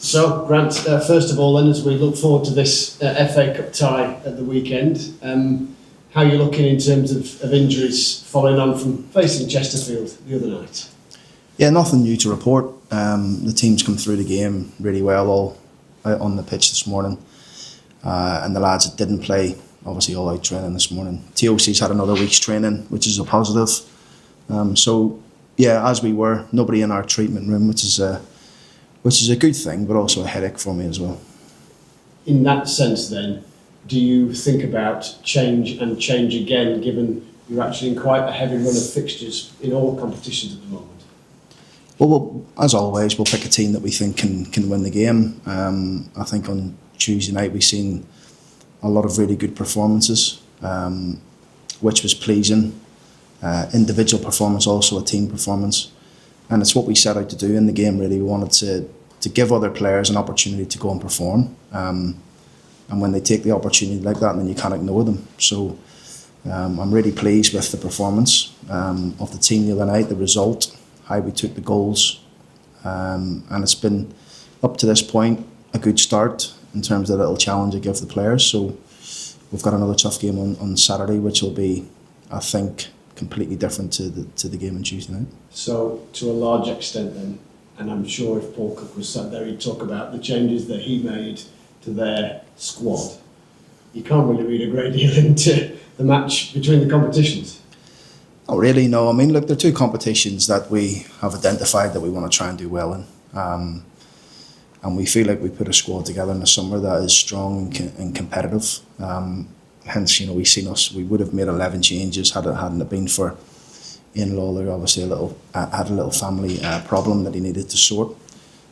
So, Grant, first of all, then, as we look forward to this FA Cup tie at the weekend, how are you looking in terms of injuries following on from facing Chesterfield the other night? Yeah, nothing new to report. The team's come through the game really well, all out on the pitch this morning. And the lads that didn't play, obviously all out training this morning. TOC's had another week's training, which is a positive. So, yeah, as we were, nobody in our treatment room, which is a good thing, but also a headache for me as well. In that sense, then, do you think about change again, given you're actually in quite a heavy run of fixtures in all competitions at the moment? Well, as always, we'll pick a team that we think can win the game. I think on Tuesday night we've seen a lot of really good performances, which was pleasing. Individual performance, also a team performance. And it's what we set out to do in the game, really. We wanted to give other players an opportunity to go and perform. And when they take the opportunity like that, then you can't ignore them. So I'm really pleased with the performance of the team the other night, the result, how we took the goals. And it's been, up to this point, a good start in terms of the little challenge I give the players. So we've got another tough game on Saturday, which will be, I think, completely different to the game on Tuesday night. So, to a large extent then, and I'm sure if Paul Cook was sat there, he'd talk about the changes that he made to their squad. You can't really read a great deal into the match between the competitions. Not really, no. I mean, look, there are two competitions that we have identified that we want to try and do well in. And we feel like we put a squad together in the summer that is strong and competitive. Hence, we would have made 11 changes hadn't it been for Ian Lawler. Obviously, had a little family problem that he needed to sort.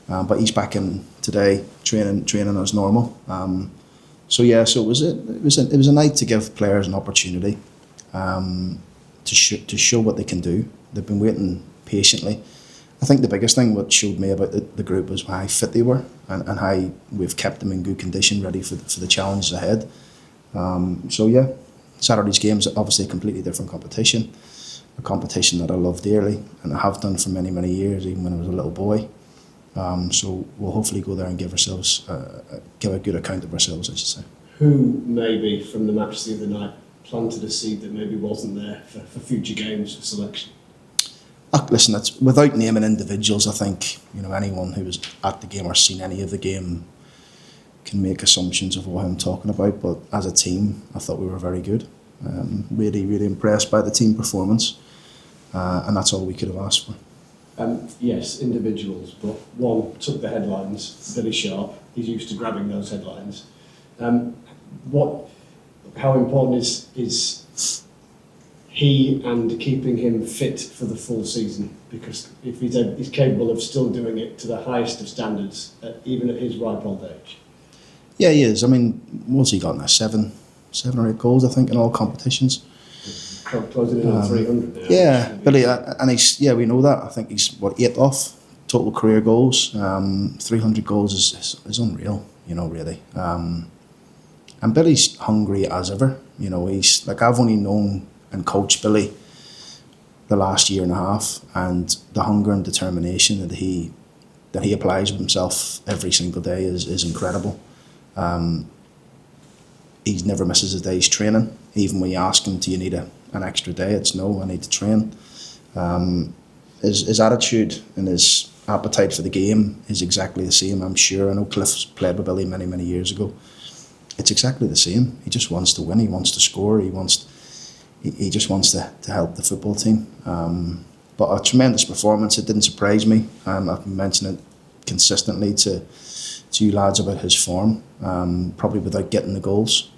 But he's back in today, training as normal. So it was a night to give players an opportunity to show what they can do. They've been waiting patiently. I think the biggest thing what showed me about the group was how fit they were and how we've kept them in good condition, ready for the challenges ahead. Saturday's game is obviously a completely different competition, a competition that I love dearly and I have done for many, many years, even when I was a little boy. So we'll hopefully go there and give a good account of ourselves, I should say. Who maybe from the match the other night planted a seed that maybe wasn't there for future games for selection? Listen, it's, without naming individuals, I think anyone who was at the game or seen any of the game can make assumptions of what I'm talking about. But as a team, I thought we were very good. Really, really impressed by the team performance, and that's all we could have asked for. Yes, individuals, but one took the headlines. Billy Sharp. He's used to grabbing those headlines. How important is he and keeping him fit for the full season? Because if he's capable of still doing it to the highest of standards, even at his ripe old age. Yeah, he is. I mean, what's he got now? Seven or 8 goals, I think, in all competitions. Closing in on 300 now. Yeah, Billy, and we know that. I think he's 8th off total career goals. 300 goals is unreal, really. And Billy's hungry as ever. He's like, I've only known and coached Billy the last year and a half, and the hunger and determination that he applies with himself every single day is incredible. He never misses a day's training. Even when you ask him, do you need an extra day? It's no, I need to train. His attitude and his appetite for the game is exactly the same, I'm sure. I know Cliff's played with Billy many, many years ago. It's exactly the same. He just wants to win, he wants to score, he just wants to help the football team. But a tremendous performance. It didn't surprise me. I've been mentioning it consistently to you lads about his form, probably without getting the goals.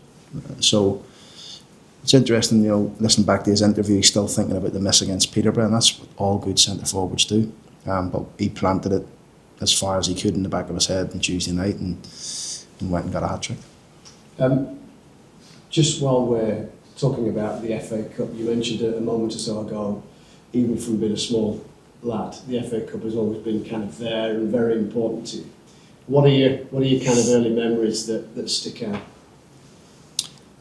So it's interesting, listening back to his interview, he's still thinking about the miss against Peterborough, and that's what all good centre forwards do. But he planted it as far as he could in the back of his head on Tuesday night and went and got a hat-trick. Just while we're talking about the FA Cup, you mentioned a moment or so ago, even from being a small lad, the FA Cup has always been kind of there and very important to you. What are your kind of early memories that stick out?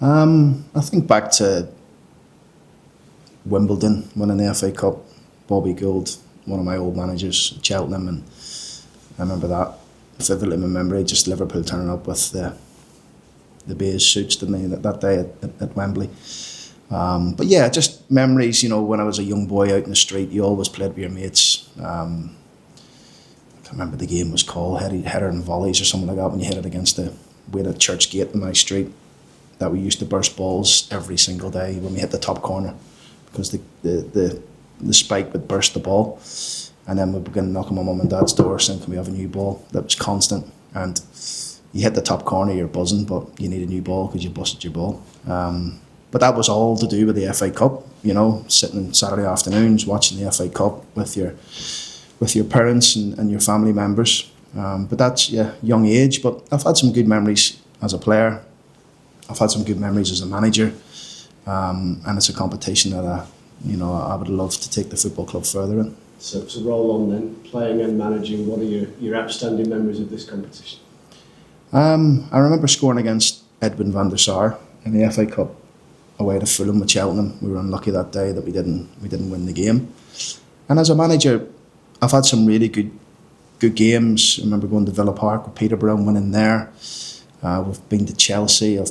I think back to Wimbledon, winning the FA Cup, Bobby Gould, one of my old managers at Cheltenham, and I remember that vividly in my memory, just Liverpool turning up with the beige suits, didn't they, that day at Wembley. But yeah, just memories, you know, when I was a young boy out in the street, you always played with your mates. I can't remember the game was called, header and volleys or something like that, when you hit it against we had a church gate in my street that we used to burst balls every single day when we hit the top corner, because the spike would burst the ball, and then we'd begin knocking on my mum and dad's door saying, can we have a new ball? That was constant, and you hit the top corner, you're buzzing, but you need a new ball because you busted your ball. But that was all to do with the FA Cup, you know, sitting Saturday afternoons watching the FA Cup with your parents and your family members. But that's, young age, but I've had some good memories as a player. I've had some good memories as a manager, and it's a competition that I would love to take the football club further in. So to roll on then, playing and managing, what are your outstanding memories of this competition? I remember scoring against Edwin van der Sar in the FA Cup away to Fulham with Cheltenham. We were unlucky that day that we didn't win the game. And as a manager, I've had some really good games. I remember going to Villa Park with Peterborough and winning there. We've been to Chelsea. We've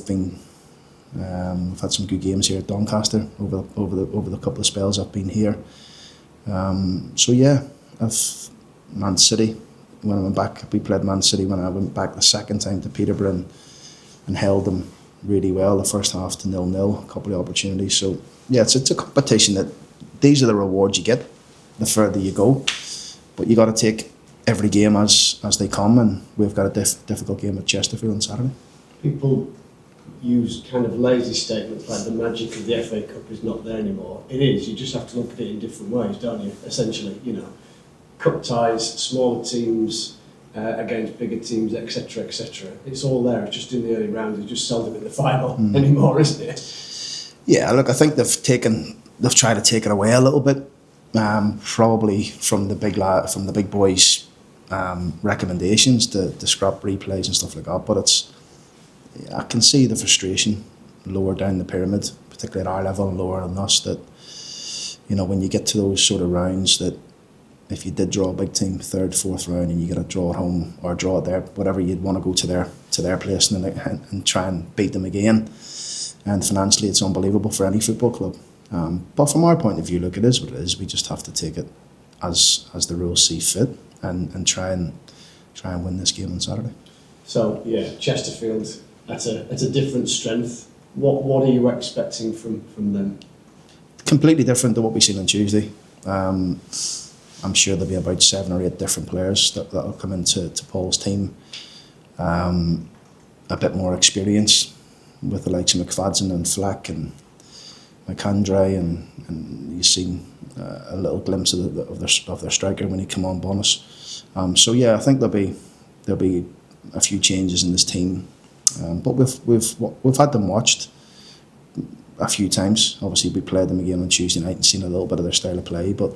had some good games here at Doncaster over the couple of spells I've been here. I've Man City. When I went back, we played Man City when I went back the second time to Peterborough and held them really well the first half to 0-0, a couple of opportunities. So yeah, it's a competition that these are the rewards you get the further you go, but you got to take every game as they come, and we've got a difficult game at Chesterfield on Saturday. People use kind of lazy statements like the magic of the FA Cup is not there anymore. It is, you just have to look at it in different ways, don't you? Essentially, you know, cup ties, smaller teams against bigger teams, etc., etc. It's all there. It's just in the early rounds. It's just seldom in the final anymore, isn't it? Yeah, look, I think they've tried to take it away a little bit, probably from the big boys' recommendations to scrap replays and stuff like that. But I can see the frustration lower down the pyramid, particularly at our level and lower than us. That, you know, when you get to those sort of rounds, that if you did draw a big team, third, fourth round, and you got to draw at home or draw it there, whatever, you'd want to go to their place and try and beat them again. And financially, it's unbelievable for any football club. But from our point of view, look, it is what it is. We just have to take it as the rules see fit and try and win this game on Saturday. So yeah, Chesterfield, that's a different strength. What are you expecting from them? Completely different to what we've seen on Tuesday. I'm sure there'll be about 7 or 8 different players that'll come into Paul's team. A bit more experience with the likes of McFadden and Flack and McCann, and you've seen a little glimpse of their striker when he came on bonus. I think there'll be a few changes in this team, but we've had them watched a few times. Obviously, we played them again on Tuesday night and seen a little bit of their style of play, but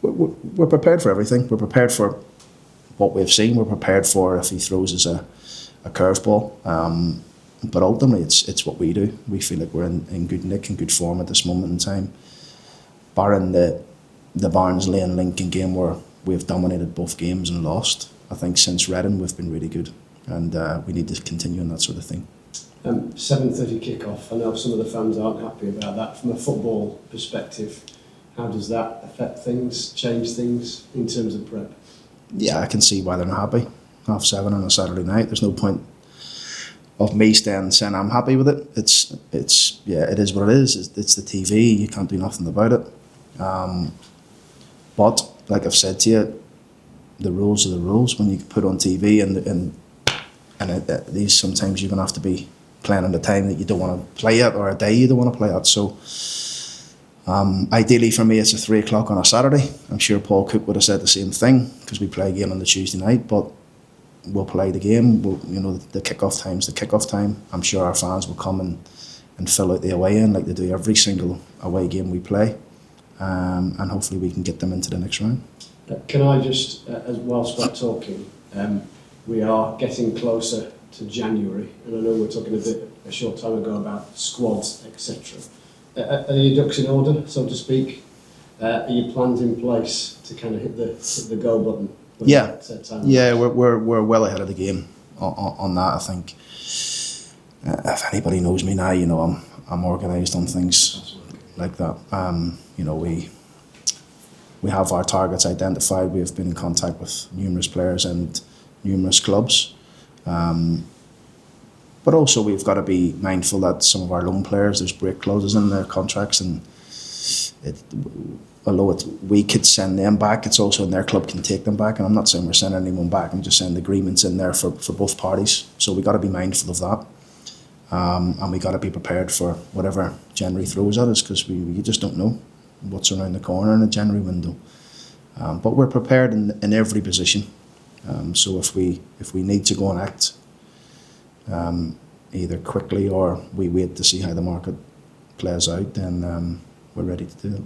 we're prepared for everything. We're prepared for what we've seen. We're prepared for if he throws us a curveball. But ultimately, it's what we do. We feel like we're in good nick and good form at this moment in time. Barring the Barnsley and Lincoln game where we've dominated both games and lost, I think since Reading we've been really good, and we need to continue on that sort of thing. 7:30 kick-off. I know some of the fans aren't happy about that. From a football perspective, how does that affect things, change things in terms of prep? Yeah, I can see why they're not happy. 7:30 on a Saturday night. There's no point of me saying I'm happy with it. It is what it is. It's the TV. You can't do nothing about it. But like I've said to you, the rules are the rules. When you put on TV and these, sometimes you're gonna have to be playing on the time that you don't want to play it, or a day you don't want to play it. So ideally for me, it's 3 o'clock on a Saturday. I'm sure Paul Cook would have said the same thing, because we play a game on the Tuesday night, but we'll play the game. The kick-off time's the kick-off time. I'm sure our fans will come and fill out the away end like they do every single away game we play, and hopefully we can get them into the next round. Can I just, whilst we're talking, we are getting closer to January, and I know we were talking a short time ago about squads, etc. Are your ducks in order, so to speak? Are your plans in place to kind of hit the go button when Yeah, that set time yeah, was? we're well ahead of the game on that. I think if anybody knows me now, I'm organised on things Absolutely. like that. We have our targets identified. We have been in contact with numerous players and numerous clubs. But also we've got to be mindful that some of our loan players, there's break clauses in their contracts, and although we could send them back, it's also in their club can take them back. And I'm not saying we're sending anyone back, I'm just saying the agreement's in there for both parties. So we got to be mindful of that. And we got to be prepared for whatever January throws at us, because we just don't know what's around the corner in the January window. But we're prepared in every position. So if we need to go and act, either quickly or we wait to see how the market plays out, then we're ready to do it.